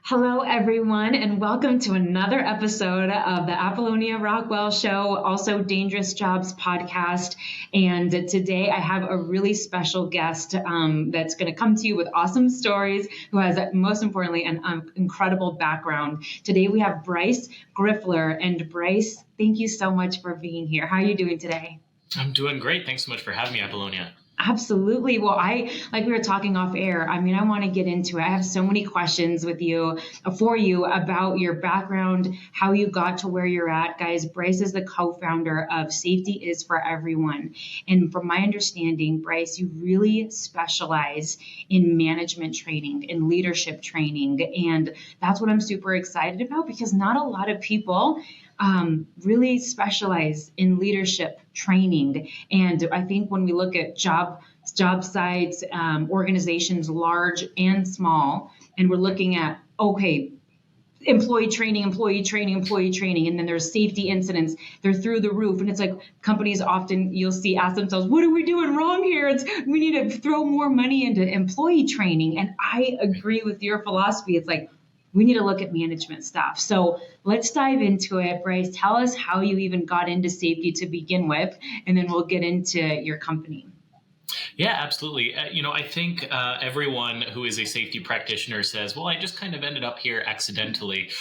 Hello, everyone, and welcome to another episode of the Apolonia Rockwell Show, also Dangerous Jobs podcast. And today I have a really special guest that's going to come to you with awesome stories, who has, most importantly, an incredible background. Today we have Bryce Griffler. And Bryce, thank you so much for being here. How are you doing today? I'm doing great. Thanks so much for having me, Apolonia. Absolutely. Well, like we were talking off air, I want to get into it. I have so many questions for you about your background, how you got to where you're at. Guys, Bryce is the co-founder of Safety is for Everyone. And from my understanding, Bryce, you really specialize in management training and leadership training. And that's what I'm super excited about, because not a lot of people really specialize in leadership training. And I think when we look at job sites, organizations large and small, and we're looking at, okay, employee training, and then there's safety incidents, they're through the roof. And it's like companies often, you'll see, ask themselves, what are we doing wrong here? We need to throw more money into employee training. And I agree with your philosophy. It's like, we need to look at management stuff. So let's dive into it. Bryce, tell us how you even got into safety to begin with, and then we'll get into your company. Yeah, absolutely. I think everyone who is a safety practitioner says, well, I just kind of ended up here accidentally.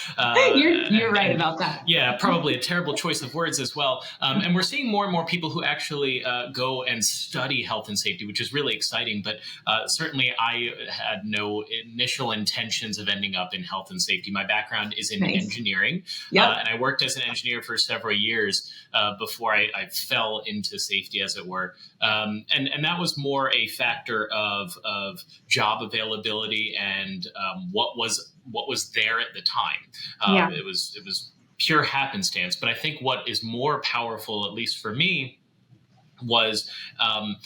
You're right about that. Yeah, probably a terrible choice of words as well. And we're seeing more and more people who actually go and study health and safety, which is really exciting. But certainly I had no initial intentions of ending up in health and safety. My background is in engineering. Yep. And I worked as an engineer for several years before I fell into safety, as it were. And that was more a factor of job availability and what was there at the time. It was pure happenstance. But I think what is more powerful, at least for me, was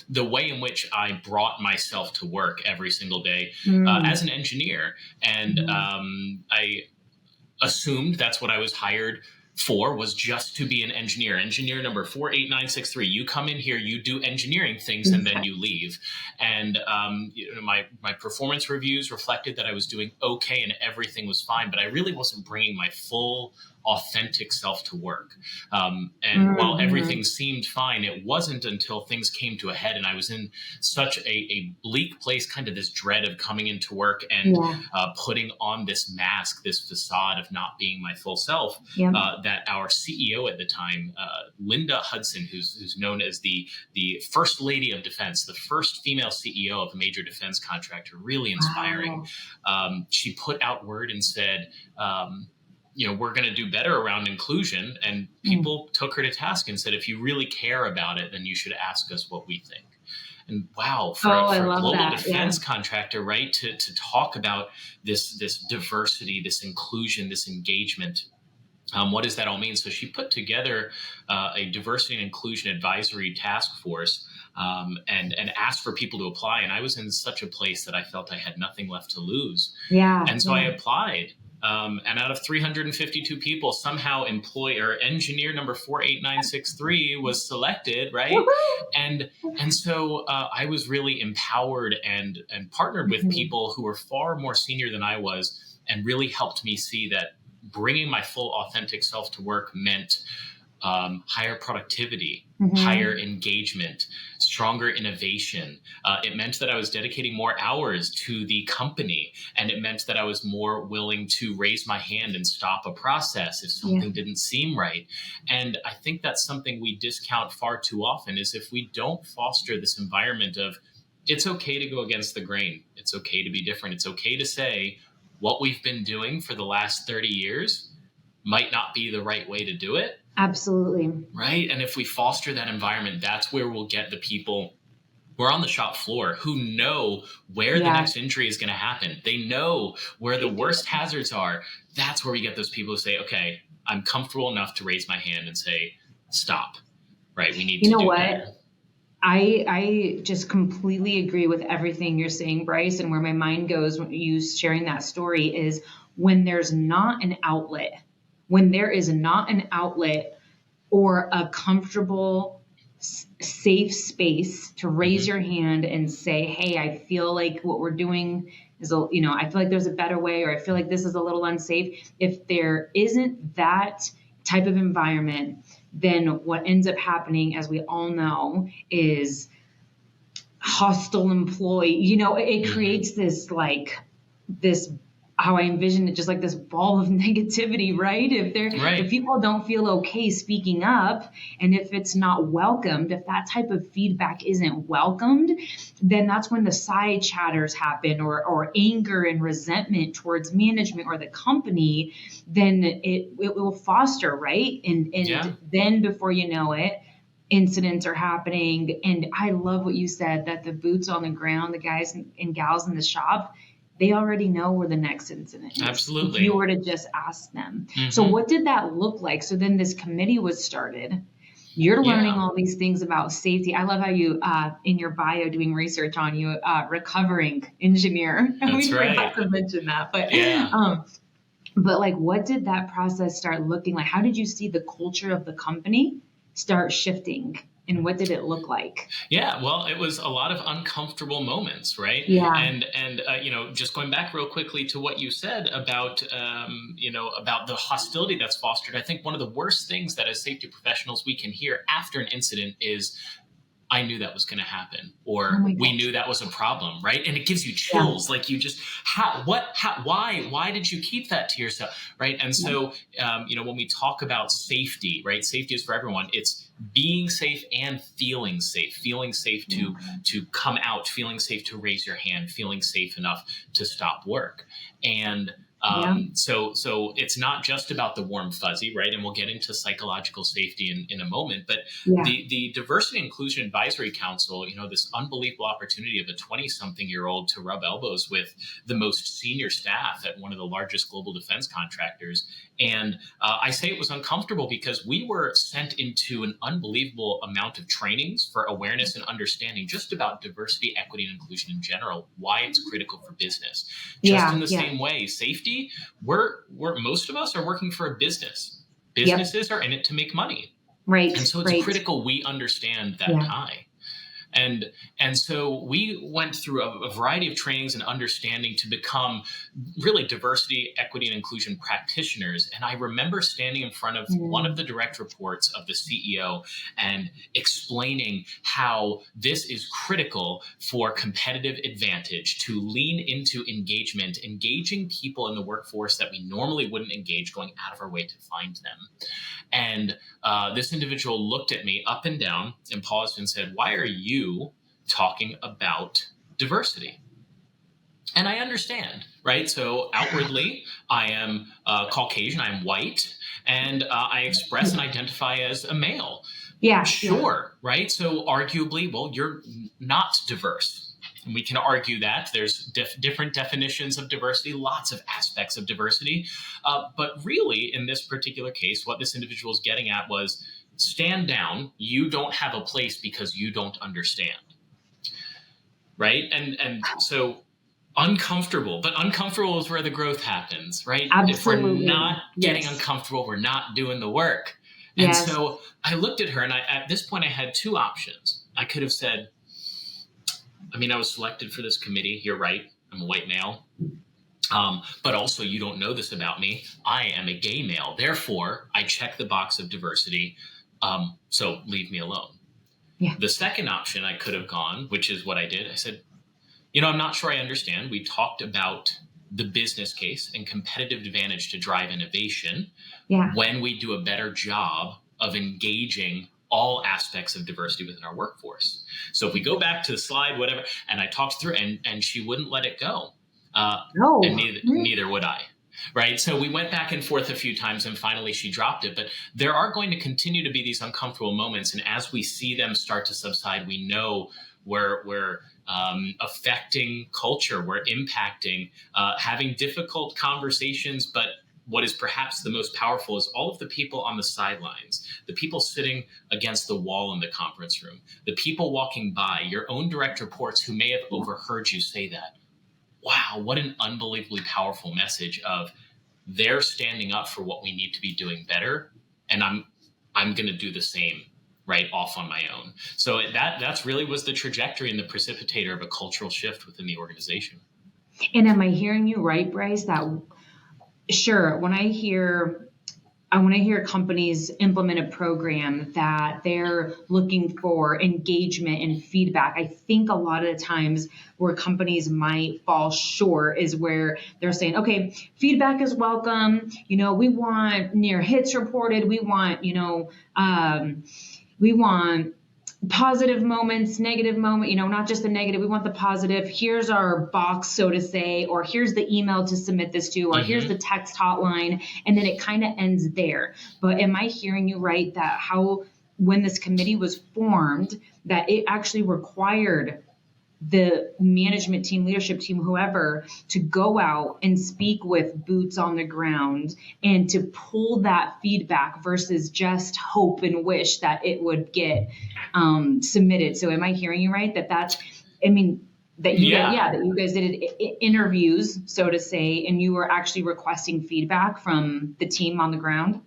the way in which I brought myself to work every single day as an engineer. And I assumed that's what I was hired for, was just to be an engineer. Engineer number 48963. You come in here, you do engineering things, and then you leave. And my performance reviews reflected that I was doing okay and everything was fine, but I really wasn't bringing my full authentic self to work. And while everything seemed fine, it wasn't until things came to a head and I was in such a bleak place, kind of this dread of coming into work and putting on this mask, this facade of not being my full self, that our CEO at the time, Linda Hudson, who's known as the first lady of defense, the first female CEO of a major defense contractor, really inspiring. Wow. She put out word and said, we're going to do better around inclusion. And people took her to task and said, if you really care about it, then you should ask us what we think. And wow, for a global defense contractor, right, to talk about this diversity, this inclusion, this engagement, what does that all mean? So she put together a diversity and inclusion advisory task force and asked for people to apply. And I was in such a place that I felt I had nothing left to lose. And so I applied. And out of 352 people, somehow engineer number 48963 was selected, right? And so I was really empowered and partnered with people who were far more senior than I was, and really helped me see that bringing my full authentic self to work meant higher productivity, higher engagement, stronger innovation. It meant that I was dedicating more hours to the company, and it meant that I was more willing to raise my hand and stop a process if something didn't seem right. And I think that's something we discount far too often, is if we don't foster this environment of, it's okay to go against the grain. It's okay to be different. It's okay to say what we've been doing for the last 30 years might not be the right way to do it. Absolutely. Right. And if we foster that environment, that's where we'll get the people who are on the shop floor, who know where the next injury is going to happen. They know where the worst hazards are. That's where we get those people who say, okay, I'm comfortable enough to raise my hand and say, stop. Right. We need to do better. I just completely agree with everything you're saying, Bryce. And where my mind goes when you sharing that story is when there's not an outlet, when there is not an outlet or a comfortable, safe space to raise your hand and say, hey, I feel like what we're doing I feel like there's a better way, or I feel like this is a little unsafe. If there isn't that type of environment, then what ends up happening, as we all know, is hostile employee. It creates this how I envision it, just like this ball of negativity, right? If people don't feel okay speaking up, and if it's not welcomed, if that type of feedback isn't welcomed, then that's when the side chatters happen, or anger and resentment towards management or the company. Then it will foster, right? And then before you know it, incidents are happening. And I love what you said, that the boots on the ground, the guys and gals in the shop, they already know where the next incident is. Absolutely. If you were to just ask them. So what did that look like? So then this committee was started. You're learning all these things about safety. I love how you, in your bio, doing research on you, recovering engineer. That's we right. forgot to mention that. But but what did that process start looking like? How did you see the culture of the company start shifting? And what did it look like? Yeah, well, it was a lot of uncomfortable moments, right? Yeah. And just going back real quickly to what you said about about the hostility that's fostered. I think one of the worst things that as safety professionals we can hear after an incident is, I knew that was going to happen, or we knew that was a problem, right? And it gives you chills, like you just, why did you keep that to yourself, right? And so, when we talk about safety, right? Safety is for everyone. It's being safe and feeling safe to come out, feeling safe to raise your hand, feeling safe enough to stop work. And so it's not just about the warm fuzzy, right? And we'll get into psychological safety in a moment, but the Diversity Inclusion Advisory Council, this unbelievable opportunity of a 20-something-year-old to rub elbows with the most senior staff at one of the largest global defense contractors. And I say it was uncomfortable because we were sent into an unbelievable amount of trainings for awareness and understanding just about diversity, equity, and inclusion in general, why it's critical for business. Just in the same way, safety, we're most of us are working for a business. Businesses are in it to make money. Right. And so it's critical we understand that tie. And so we went through a variety of trainings and understanding to become really diversity, equity, and inclusion practitioners. And I remember standing in front of one of the direct reports of the CEO and explaining how this is critical for competitive advantage, to lean into engagement, engaging people in the workforce that we normally wouldn't engage, going out of our way to find them. And this individual looked at me up and down and paused and said, "Why are you talking about diversity?" And I understand, right? So outwardly, I am Caucasian, I'm white, and I express and identify as a male. Yeah. Sure, right? So arguably, well, you're not diverse. And we can argue that there's different definitions of diversity, lots of aspects of diversity. But really, in this particular case, what this individual is getting at was, stand down. You don't have a place because you don't understand. Right? And so uncomfortable, but uncomfortable is where the growth happens, right? Absolutely. If we're not getting uncomfortable, we're not doing the work. And so I looked at her, and at this point I had two options. I could have said, I was selected for this committee. You're right. I'm a white male. But also, you don't know this about me. I am a gay male. Therefore, I check the box of diversity. So leave me alone. Yeah. The second option I could have gone, which is what I did. I said, I'm not sure I understand. We talked about the business case and competitive advantage to drive innovation when we do a better job of engaging all aspects of diversity within our workforce. So if we go back to the slide, whatever, and I talked through, and she wouldn't let it go. No. And neither would I. Right. So we went back and forth a few times, and finally she dropped it. But there are going to continue to be these uncomfortable moments. And as we see them start to subside, we know we're affecting culture, we're impacting, having difficult conversations. But what is perhaps the most powerful is all of the people on the sidelines, the people sitting against the wall in the conference room, the people walking by, your own direct reports who may have overheard you say that. Wow, what an unbelievably powerful message of they're standing up for what we need to be doing better. And I'm going to do the same right off on my own. So that's really was the trajectory and the precipitator of a cultural shift within the organization. And am I hearing you right, Bryce, that sure, when I hear companies implement a program that they're looking for engagement and feedback, I think a lot of the times where companies might fall short is where they're saying, okay, feedback is welcome. We want near hits reported. We want positive moments, negative moment, not just the negative. We want the positive. Here's our box, so to say, or here's the email to submit this to, or here's the text hotline. And then it kind of ends there. But am I hearing you right that when this committee was formed, that it actually required the management team, leadership team, whoever, to go out and speak with boots on the ground and to pull that feedback versus just hope and wish that it would get submitted. So am I hearing you right? That you guys did interviews, so to say, and you were actually requesting feedback from the team on the ground?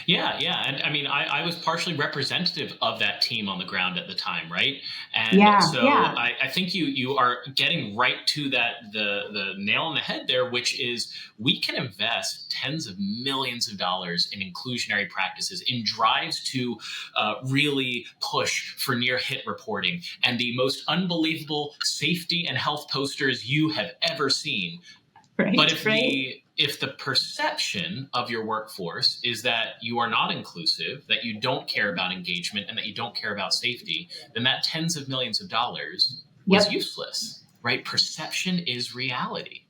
Yeah. And I mean, I was partially representative of that team on the ground at the time, right? And I think you are getting right to the nail on the head there, which is we can invest tens of millions of dollars in inclusionary practices, in drives to really push for near hit reporting and the most unbelievable safety and health posters you have ever seen. Right, but if the perception of your workforce is that you are not inclusive, that you don't care about engagement, and that you don't care about safety, then that tens of millions of dollars was useless, right? Perception is reality.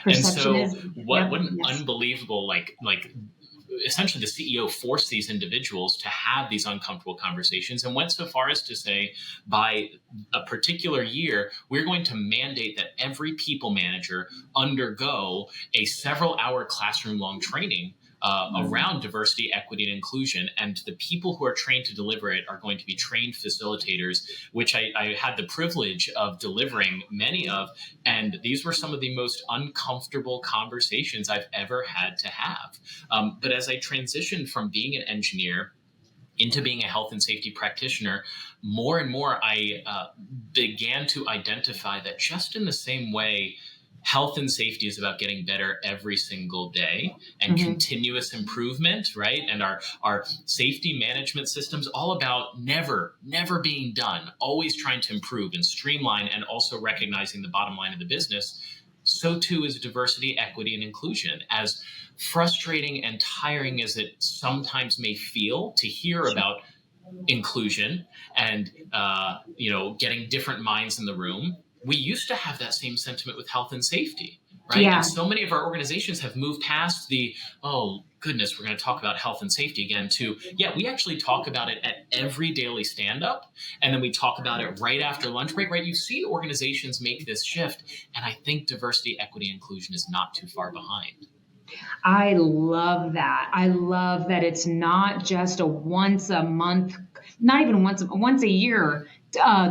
What an unbelievable, like essentially the CEO forced these individuals to have these uncomfortable conversations and went so far as to say, by a particular year, we're going to mandate that every people manager undergo a several-hour classroom-long training around diversity, equity, and inclusion. And the people who are trained to deliver it are going to be trained facilitators, which I had the privilege of delivering many of. And these were some of the most uncomfortable conversations I've ever had to have. But as I transitioned from being an engineer into being a health and safety practitioner, more and more I began to identify that just in the same way health and safety is about getting better every single day and continuous improvement, right? And our safety management systems all about never being done, always trying to improve and streamline, and also recognizing the bottom line of the business. So too is diversity, equity, and inclusion. As frustrating and tiring as it sometimes may feel to hear about inclusion and getting different minds in the room, we used to have that same sentiment with health and safety, right? And so many of our organizations have moved past the, oh goodness, we're going to talk about health and safety again, to, we actually talk about it at every daily stand-up, and then we talk about it right after lunch break, right? You've seen organizations make this shift, and I think diversity, equity, inclusion is not too far behind. I love that. I love that it's not just a once a month, not even once a year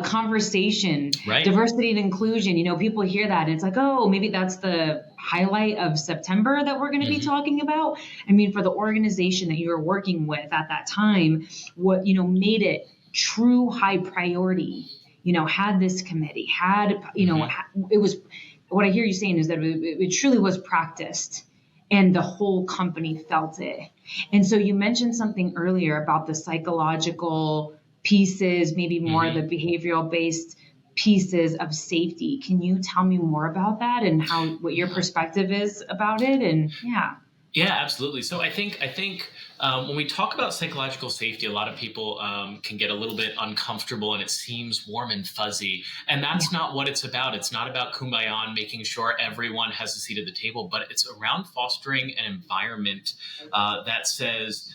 conversation, right? Diversity and inclusion. People hear that and it's like, oh, maybe that's the highlight of September that we're going to be talking about. I mean, for the organization that you were working with at that time, what, made it true high priority, had this committee, it was, what I hear you saying is that it truly was practiced. And the whole company felt it. And so you mentioned something earlier about the psychological pieces, maybe more the behavioral based pieces of safety. Can you tell me more about that and what your perspective is about it? And Yeah, absolutely. So I think when we talk about psychological safety, a lot of people can get a little bit uncomfortable and it seems warm and fuzzy. And that's not what it's about. It's not about kumbaya and making sure everyone has a seat at the table, but it's around fostering an environment that says,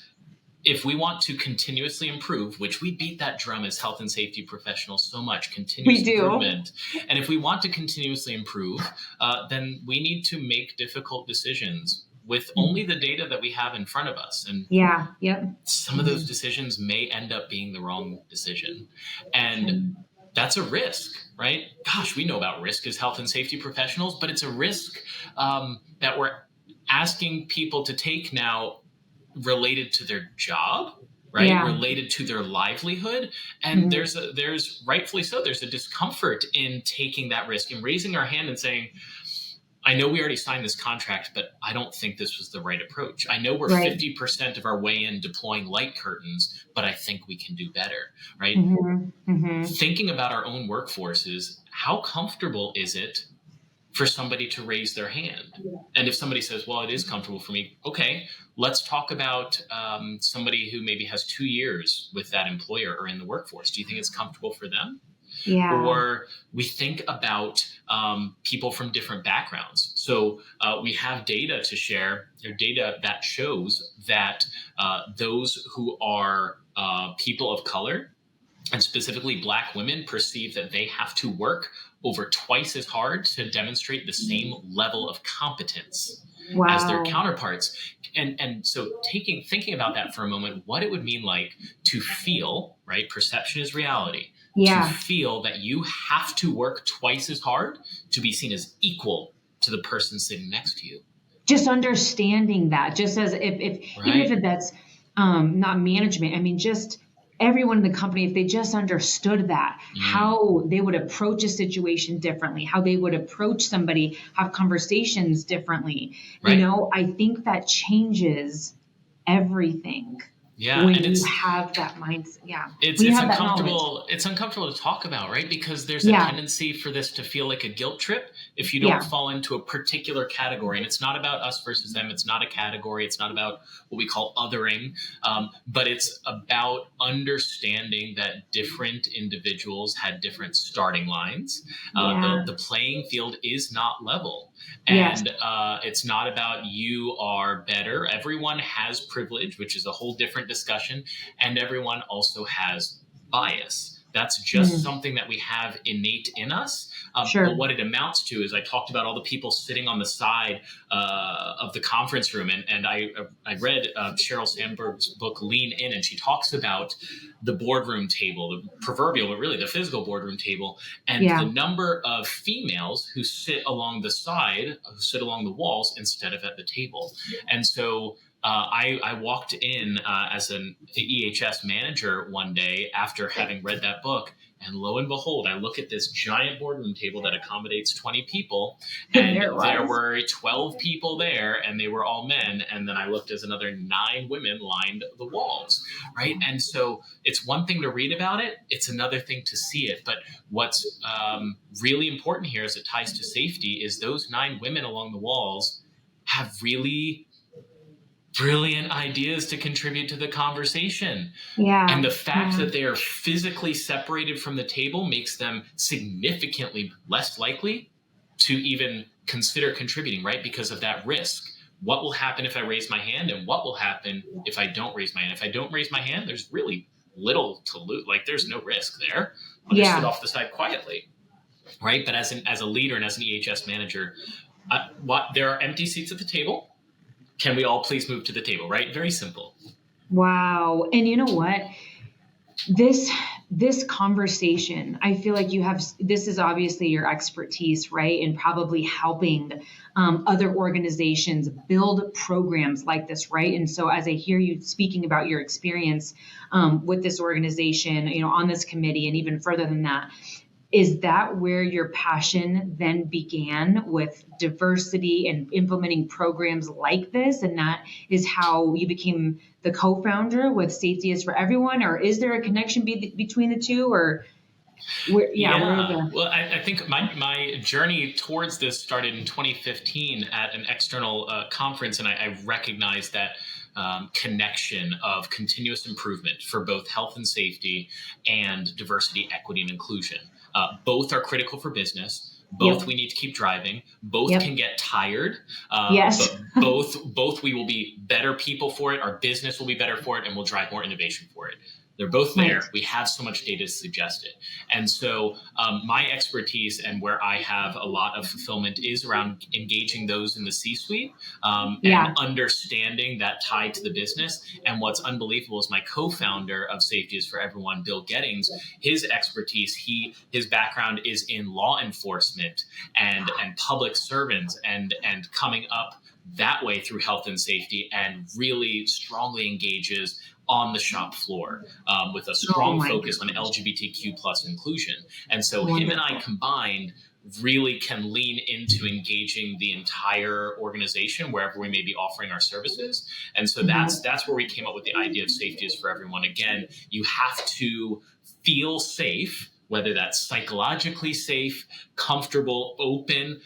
if we want to continuously improve, which we beat that drum as health and safety professionals so much, continuous improvement. And if we want to continuously improve, then we need to make difficult decisions with only the data that we have in front of us. And some of those decisions may end up being the wrong decision. And that's a risk, right? Gosh, we know about risk as health and safety professionals, but it's a risk that we're asking people to take now related to their job, right? Related to their livelihood. And there's rightfully so, there's a discomfort in taking that risk and raising our hand and saying, I know we already signed this contract, but I don't think this was the right approach. I know we're Right. 50% of our way in deploying light curtains, but I think we can do better, right? Thinking about our own workforces, how comfortable is it for somebody to raise their hand? And if somebody says, well, it is comfortable for me, okay, let's talk about somebody who maybe has 2 years with that employer or in the workforce. Do you think it's comfortable for them? Yeah. Or we think about people from different backgrounds. So we have data to share, or data that shows that those who are people of color, and specifically Black women, perceive that they have to work over twice as hard to demonstrate the same level of competence as their counterparts. And so thinking about that for a moment, what it would mean like to feel, right? Perception is reality. Yeah. To feel that you have to work twice as hard to be seen as equal to the person sitting next to you. Just understanding that, just as if even if that's not management, I mean, just everyone in the company, if they just understood that, how they would approach a situation differently, how they would approach somebody, have conversations differently. Right. I think that changes everything. Yeah, when and you have that mindset. Yeah. It's uncomfortable. It's uncomfortable to talk about, right? Because there's a tendency for this to feel like a guilt trip if you don't fall into a particular category. And it's not about us versus them. It's not a category. It's not about what we call othering. But it's about understanding that different individuals had different starting lines. The playing field is not level. And it's not about you are better. Everyone has privilege, which is a whole different discussion. And everyone also has bias. That's just something that we have innate in us. But what it amounts to is I talked about all the people sitting on the side of the conference room. And I read Sheryl Sandberg's book, Lean In, and she talks about the boardroom table, the proverbial, but really the physical boardroom table, and the number of females who sit along the side, who sit along the walls instead of at the table. And so I walked in as an EHS manager one day after having read that book, and lo and behold, I look at this giant boardroom table that accommodates 20 people, and there were 12 people there, and they were all men, and then I looked as another 9 women lined the walls, right? And so it's one thing to read about it, it's another thing to see it, but what's really important here as it ties to safety is those 9 women along the walls have really brilliant ideas to contribute to the conversation. And the fact that they are physically separated from the table makes them significantly less likely to even consider contributing, right? Because of that risk. What will happen if I raise my hand, and what will happen if I don't raise my hand? If I don't raise my hand, there's really little to lose. Like, there's no risk there. I'll just sit off the side quietly, right? But as a leader and as an EHS manager, there are empty seats at the table. Can we all please move to the table, right? Very simple. Wow. And you know what? This conversation, I feel like this is obviously your expertise, right? And probably helping other organizations build programs like this, right? And so as I hear you speaking about your experience with this organization, on this committee, and even further than that, is that where your passion then began with diversity and implementing programs like this? And that is how you became the co-founder with Safety is for Everyone? Or is there a connection between the two? Or where? Well, I think my journey towards this started in 2015 at an external conference, and I recognized that connection of continuous improvement for both health and safety and diversity, equity, and inclusion. Both are critical for business. Both we need to keep driving. Both can get tired. But both we will be better people for it. Our business will be better for it, and we'll drive more innovation for it. They're both there. Right. We have so much data to suggest it. And so my expertise and where I have a lot of fulfillment is around engaging those in the C-suite and understanding that tie to the business. And what's unbelievable is my co-founder of Safety is for Everyone, Bill Gettings, his expertise, his background is in law enforcement and public servants and coming up that way through health and safety, and really strongly engages on the shop floor with a strong focus on LGBTQ plus inclusion. And so him and I combined really can lean into engaging the entire organization wherever we may be offering our services. And so that's where we came up with the idea of safety is for everyone. Again, you have to feel safe, whether that's psychologically safe, comfortable, open,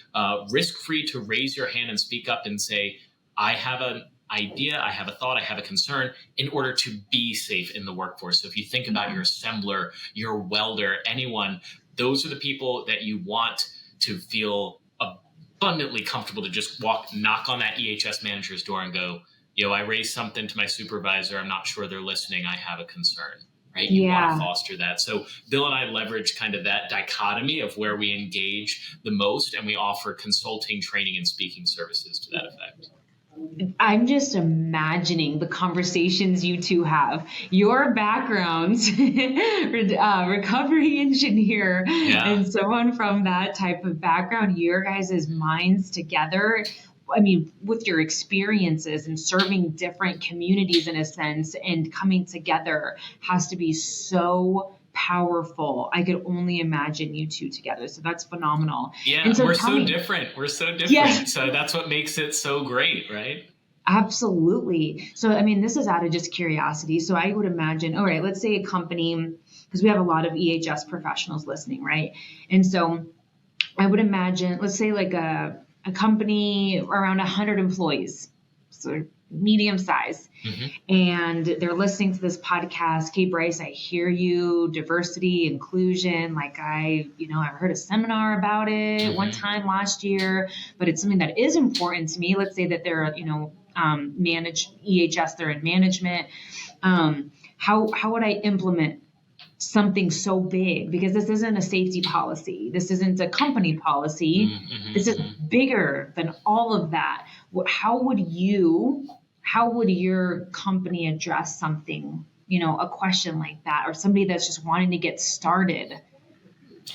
risk-free to raise your hand and speak up and say, I have an idea, I have a thought, I have a concern, in order to be safe in the workforce. So if you think about your assembler, your welder, anyone, those are the people that you want to feel abundantly comfortable to just knock on that EHS manager's door and go, I raised something to my supervisor. I'm not sure they're listening. I have a concern, right? You want to foster that. So Bill and I leverage kind of that dichotomy of where we engage the most, and we offer consulting, training, and speaking services to that effect. I'm just imagining the conversations you two have. Your backgrounds, recovery engineer, and someone from that type of background, your guys' minds together. I mean, with your experiences and serving different communities in a sense and coming together has to be so powerful. I could only imagine you two together. So that's phenomenal. Yeah, and so we're so different. We're so different. Yes. So that's what makes it so great, right? Absolutely. So, I mean, this is out of just curiosity. So I would imagine, all right, let's say a company, because we have a lot of EHS professionals listening, right? And so I would imagine, let's say like a company around 100 employees, so medium size, and they're listening to this podcast. Hey, Bryce, I hear you, diversity, inclusion. Like I heard a seminar about it one time last year, but it's something that is important to me. Let's say that they're, manage EHS, they're in management. How would I implement something so big? Because this isn't a safety policy. This isn't a company policy. This is bigger than all of that. How would your company address something, a question like that, or somebody that's just wanting to get started?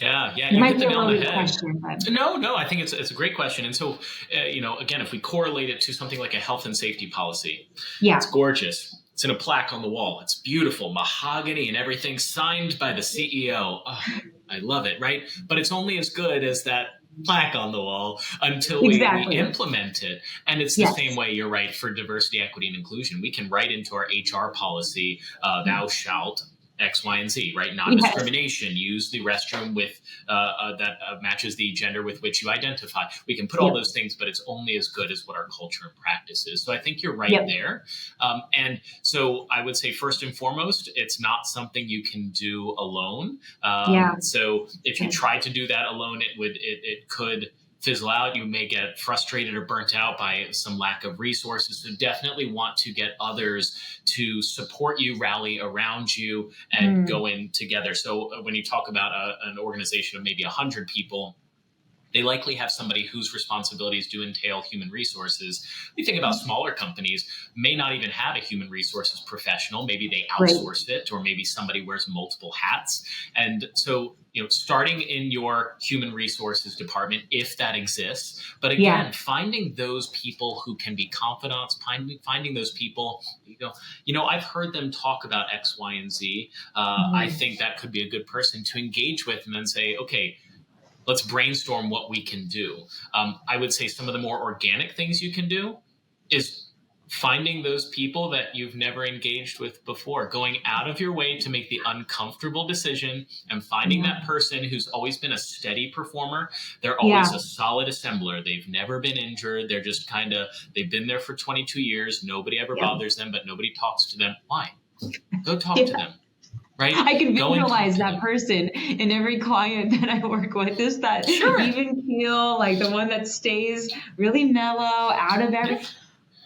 Yeah, you might be a loaded question, but no, I think it's a great question. And so, again, if we correlate it to something like a health and safety policy, it's gorgeous. It's in a plaque on the wall. It's beautiful, mahogany and everything, signed by the CEO. Oh, I love it, right? But it's only as good as that plaque on the wall until we implement it. And it's the same way, you're right, for diversity, equity, and inclusion. We can write into our HR policy, thou shalt X, Y, and Z, right? Non-discrimination. Use the restroom with that matches the gender with which you identify. We can put all those things, but it's only as good as what our culture and practice is. So I think you're right there. And so I would say first and foremost, it's not something you can do alone. So if you try to do that alone, it could fizzle out. You may get frustrated or burnt out by some lack of resources. So definitely want to get others to support you, rally around you, and go in together. So when you talk about an organization of maybe 100 people, they likely have somebody whose responsibilities do entail human resources. We think about smaller companies may not even have a human resources professional. Maybe they outsource it, or maybe somebody wears multiple hats. And so, starting in your human resources department, if that exists, but again, finding those people who can be confidants, finding those people, I've heard them talk about X, Y, and Z. I think that could be a good person to engage with and then say, okay, let's brainstorm what we can do. I would say some of the more organic things you can do is finding those people that you've never engaged with before, going out of your way to make the uncomfortable decision and finding that person who's always been a steady performer. They're always a solid assembler. They've never been injured. They're just they've been there for 22 years. Nobody ever bothers them, but nobody talks to them. Why? Go talk to them. Right? I can visualize that person in every client that I work with. Is that even keel, like the one that stays really mellow, out of every.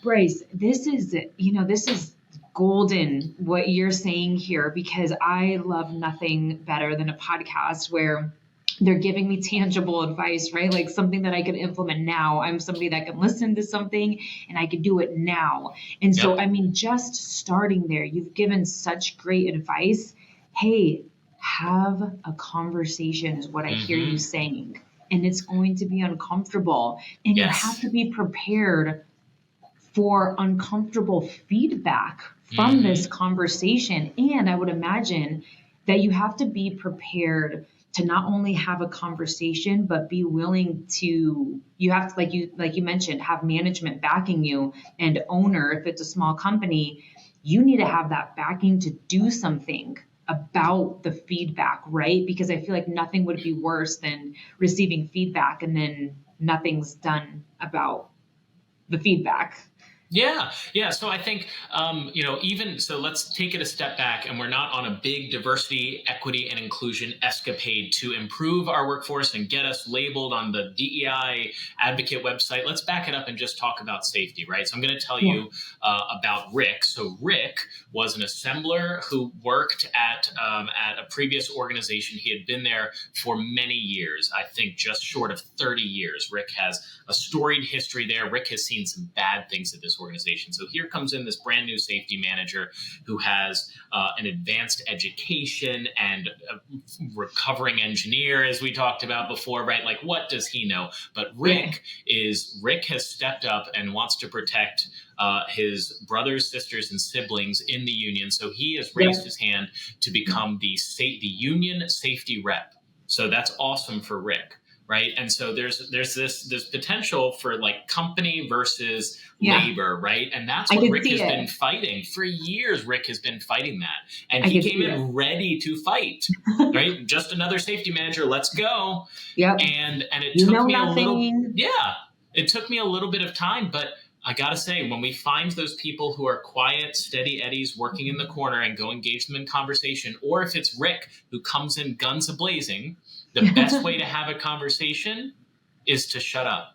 Bryce, this is golden what you're saying here, because I love nothing better than a podcast where they're giving me tangible advice, right? Like something that I can implement now. I'm somebody that can listen to something and I can do it now. And so, I mean, just starting there, you've given such great advice. Hey, have a conversation is what I hear you saying. And it's going to be uncomfortable. And you have to be prepared for uncomfortable feedback from this conversation. And I would imagine that you have to be prepared to not only have a conversation, but be willing to, you have to, like you mentioned, have management backing you, and owner, if it's a small company, you need to have that backing to do something about the feedback, right? Because I feel like nothing would be worse than receiving feedback and then nothing's done about the feedback. Yeah, yeah. So I think, even so, let's take it a step back, and we're not on a big diversity, equity, and inclusion escapade to improve our workforce and get us labeled on the DEI advocate website. Let's back it up and just talk about safety, right? So I'm going to tell you about Rick. So Rick was an assembler who worked at a previous organization. He had been there for many years, I think just short of 30 years. Rick has a storied history there. Rick has seen some bad things at this organization. So here comes in this brand new safety manager who has an advanced education and a recovering engineer, as we talked about before, right? Like, what does he know? But Rick has stepped up and wants to protect his brothers, sisters, and siblings in the union. So he has raised his hand to become the union safety rep. So that's awesome for Rick. Right. And so there's this potential for like company versus labor. Right. And that's what Rick has been fighting for years. Rick has been fighting that. And he came in ready to fight. Right. Just another safety manager. Let's go. Yep. And it took me it took me a little bit of time. But I got to say, when we find those people who are quiet, steady Eddies working in the corner and go engage them in conversation, or if it's Rick who comes in guns a-blazing, the best way to have a conversation is to shut up.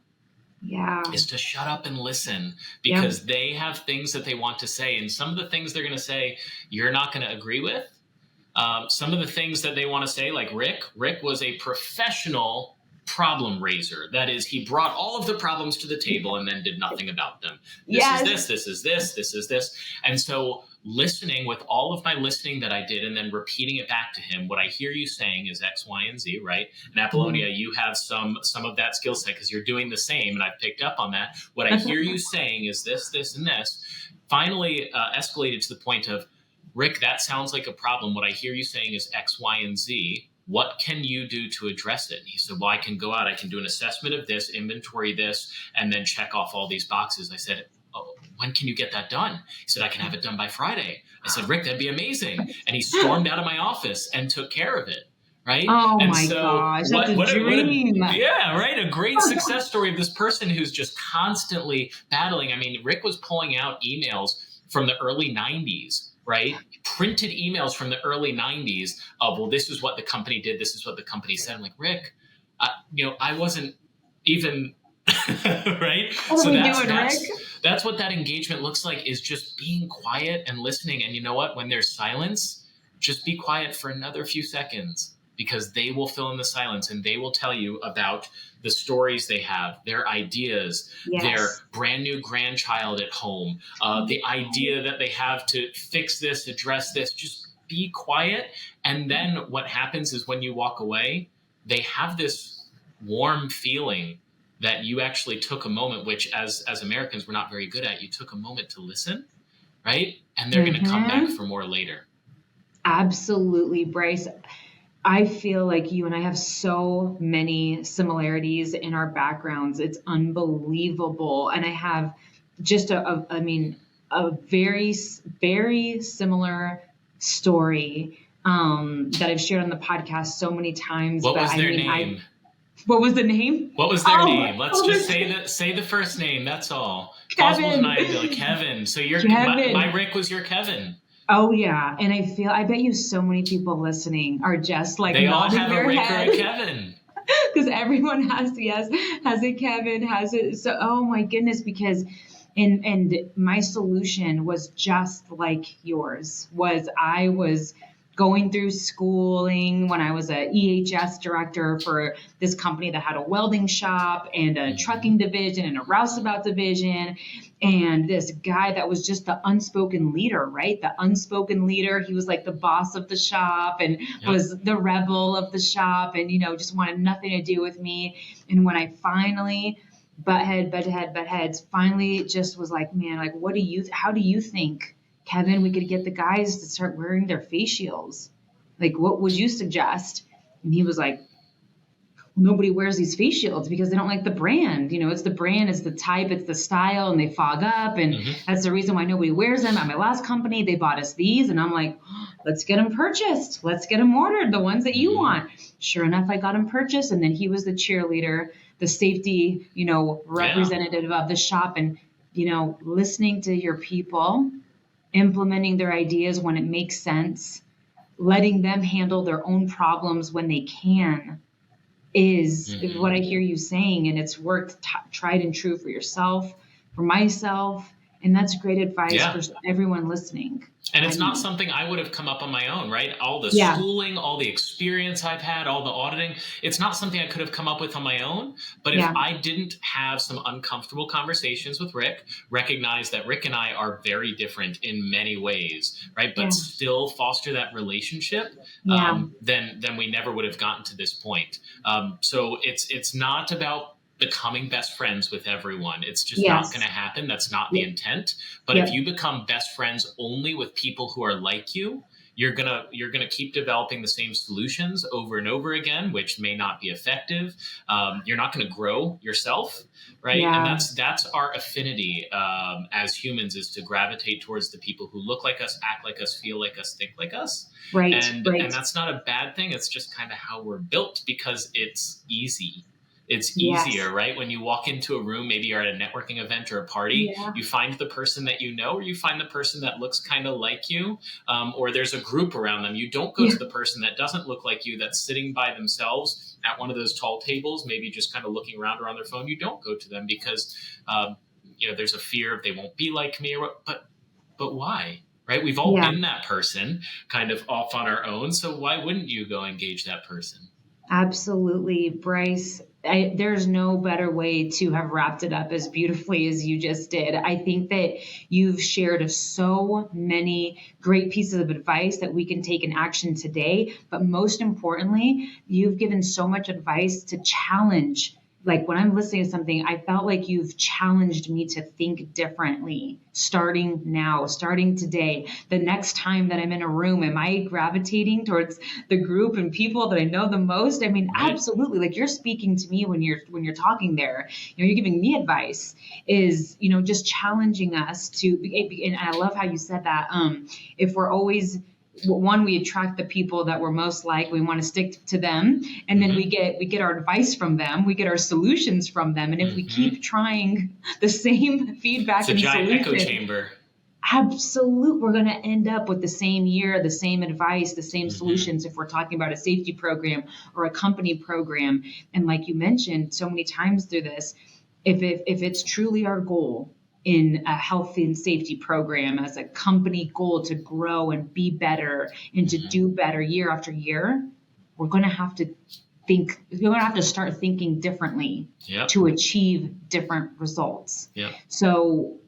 Yeah. Is to shut up and listen, because they have things that they want to say. And some of the things they're going to say, you're not going to agree with. Some of the things that they want to say, like Rick was a professional problem raiser. That is, he brought all of the problems to the table and then did nothing about them. This is this. And so listening, with all of my listening that I did and then repeating it back to him, what I hear you saying is X, Y, and Z, right? And Apolonia, you have some of that skill set because you're doing the same, and I've picked up on that. What I hear you saying is this, and this. Finally escalated to the point of, Rick, that sounds like a problem. What I hear you saying is X, Y, and Z. What can you do to address it? And he said, well, I can go out, I can do an assessment of this, inventory this, and then check off all these boxes. I said, oh, when can you get that done? He said, I can have it done by Friday. I said, Rick, that'd be amazing. And he stormed out of my office and took care of it. Right. Oh, and my gosh. That's a dream. A great success story of this person who's just constantly battling. I mean, Rick was pulling out emails from the early 90s. Right? Printed emails from the early 90s of, well, this is what the company did. This is what the company said. I'm like, Rick, I wasn't even, right? So that's what that engagement looks like, is just being quiet and listening. And you know what? When there's silence, just be quiet for another few seconds, because they will fill in the silence and they will tell you about the stories they have, their ideas, their brand new grandchild at home, the idea that they have to fix this, address this. Just be quiet. And then what happens is, when you walk away, they have this warm feeling that you actually took a moment, which as Americans, we're not very good at. You took a moment to listen, right? And they're going to come back for more later. Absolutely, Bryce. I feel like you and I have so many similarities in our backgrounds. It's unbelievable. And I have just a very, very similar story that I've shared on the podcast so many times. What was their name? What was the name? What was their name? Let's just say the first name. That's all. Kevin. Kevin. So my Rick was your Kevin. Oh yeah, and I bet you so many people listening are just like, they all have a Rick or a Kevin, because everyone has a Kevin, has it. So oh my goodness, because and my solution was just like yours. I was going through schooling when I was a EHS director for this company that had a welding shop and a trucking division and a roustabout division. And this guy that was just the unspoken leader, right? The unspoken leader. He was like the boss of the shop and was the rebel of the shop, and, just wanted nothing to do with me. And when I finally butt heads, finally just was like, man, like, how do you think, Kevin, we could get the guys to start wearing their face shields? Like, what would you suggest? And he was like, nobody wears these face shields because they don't like the brand. It's the brand, it's the type, it's the style, and they fog up. And that's the reason why nobody wears them. At my last company, they bought us these. And I'm like, let's get them purchased. Let's get them ordered, the ones that you want. Sure enough, I got them purchased. And then he was the cheerleader, the safety, representative of the shop. And, listening to your people, implementing their ideas when it makes sense, letting them handle their own problems when they can, is what I hear you saying. And it's worked tried and true for yourself, for myself. And that's great advice for everyone listening. And it's not something I would have come up on my own, right? All the schooling, all the experience I've had, all the auditing, it's not something I could have come up with on my own. But if I didn't have some uncomfortable conversations with Rick, recognize that Rick and I are very different in many ways, right? But still foster that relationship, then we never would have gotten to this point. So it's not about becoming best friends with everyone. It's just not going to happen. That's not the intent. But if you become best friends only with people who are like you, you're gonna keep developing the same solutions over and over again, which may not be effective. You're not going to grow yourself, right? And that's our affinity as humans, is to gravitate towards the people who look like us, act like us, feel like us, think like us. Right. And that's not a bad thing. It's just kind of how we're built, because it's easy. It's easier, right? When you walk into a room, maybe you're at a networking event or a party, you find the person that you know, or you find the person that looks kind of like you, or there's a group around them. You don't go to the person that doesn't look like you, that's sitting by themselves at one of those tall tables, maybe just kind of looking around or on their phone. You don't go to them because, there's a fear of they won't be like me, but why? Right? We've all been that person kind of off on our own. So why wouldn't you go engage that person? Absolutely, Bryce. There's no better way to have wrapped it up as beautifully as you just did. I think that you've shared so many great pieces of advice that we can take in action today. But most importantly, you've given so much advice to challenge. Like when I'm listening to something, I felt like you've challenged me to think differently, starting now, starting today. The next time that I'm in a room, am I gravitating towards the group and people that I know the most? I mean, absolutely. Like you're speaking to me when you're talking there, you're giving me advice, is, just challenging us to, and I love how you said that. If we're always, one, we attract the people that we're most like, we want to stick to them. And then we get our advice from them. We get our solutions from them. And if we keep trying the same feedback and solution, it's a giant echo chamber. Absolutely. We're going to end up with the same year, the same advice, the same solutions if we're talking about a safety program or a company program. And like you mentioned so many times through this, if it's truly our goal in a health and safety program as a company goal to grow and be better and to do better year after year, we're going to have to start thinking differently to achieve different results. So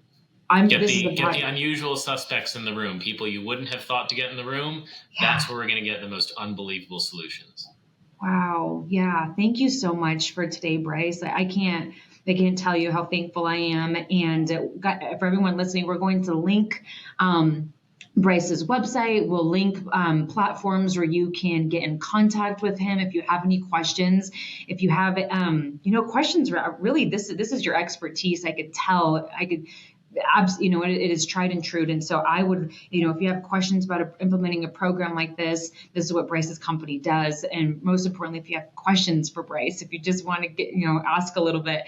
get the unusual suspects in the room, people you wouldn't have thought to get in the room. That's where we're going to get the most unbelievable solutions. Wow. Yeah. Thank you so much for today, Bryce. I can't tell you how thankful I am. And for everyone listening, we're going to link Bryce's website. We'll link platforms where you can get in contact with him if you have any questions. If you have questions, really, this is your expertise. I could tell. It is tried and true. And so I would, if you have questions about implementing a program like this is what Bryce's company does. And most importantly, if you have questions for Bryce, if you just want to get, ask a little bit,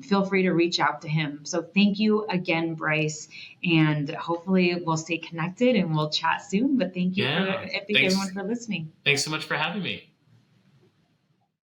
feel free to reach out to him. So thank you again, Bryce. And hopefully we'll stay connected and we'll chat soon. But thank you everyone for listening. Thanks so much for having me.